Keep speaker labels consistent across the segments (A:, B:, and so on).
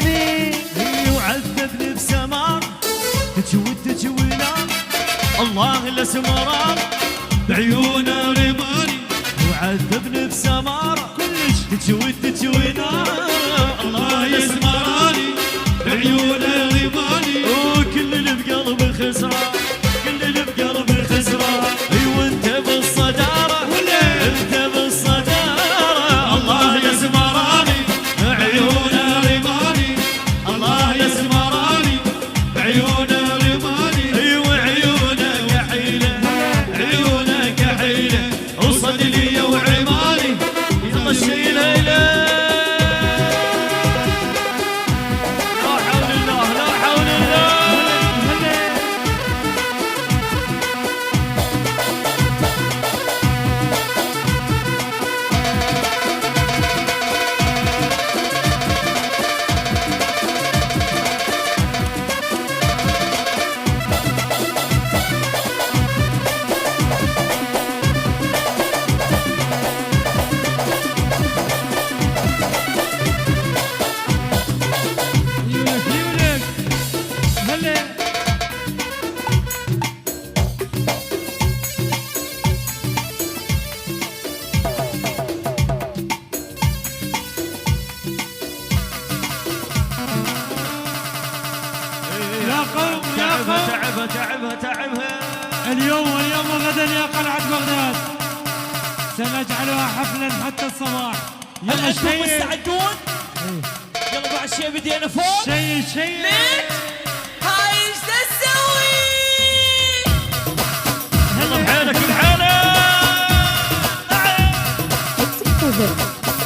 A: الحسني
B: وعذبني بسمار تجوي نار الله الاسمرار بعيونه رماني وعذبني بسمار كلش تجوي نار الله يسمراني بعيونه رماني وكل اللي بقلبي خسران كل اللي بقلبي خسران ايوه انت بالصداره انت بالصداره الله يسمراني عيونه رماني الله يسمراني بعيونه رماني ايوه عيونك حيله عيونك حيله وصد لي وعماني يلا الشيله لا حول الله لا حول الله تعبها
A: اليوم وغدا يا قلعة بغداد سنجعلها حفلا حتى الصباح.
C: هل انتم مستعدون؟ يلا بعد شيء بدينا فوق
A: شيء
C: ليت هاي ايش تسوي؟
B: يلا بحالك بحالك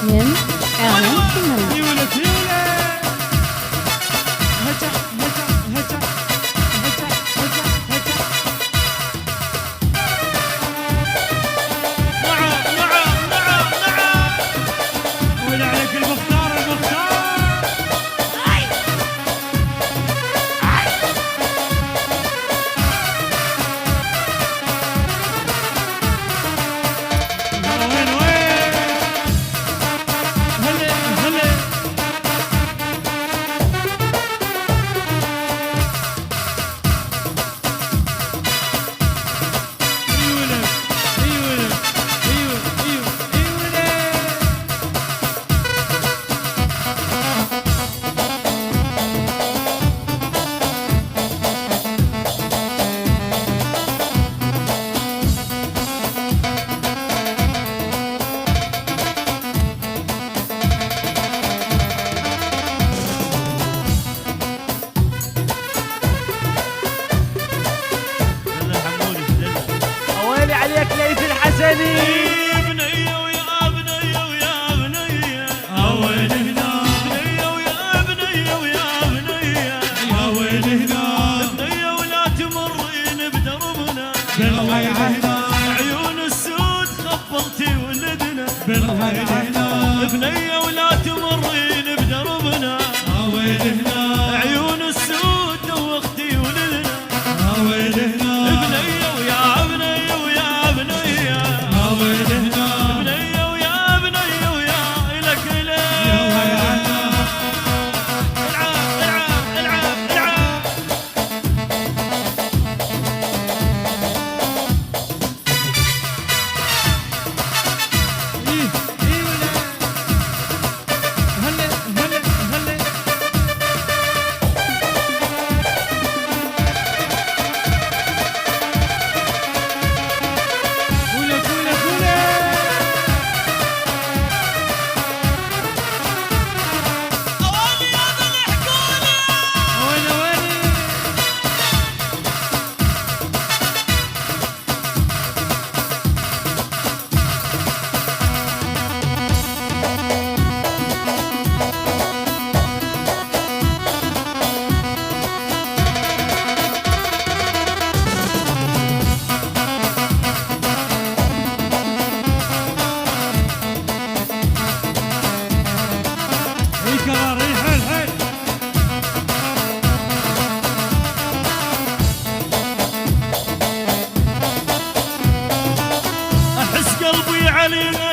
D: من إعلان السينما.
A: فيولة هجا هجا هجا هجا هجا هجا
B: نعم
A: ولا عليك المختار عليك ليث الحسني.
B: بنيه ويا بنيه ويا بنيه وين هنا بنيه ويا بنيه ويا بنيه يا وين هنا بنيه ولا تمرين بدربنا
A: بالخير هنا
B: عيون السود خبرتي ولدنا
A: بالخير هنا
B: بنيه ولا تمرين بدربنا وين هنا عيون السود دوختي ولدنا وين هنا بنيه ويا بنيه ويا بنيه وين هنا بنيه ويا بنيه ويا الك الك العب العب العب العب علينا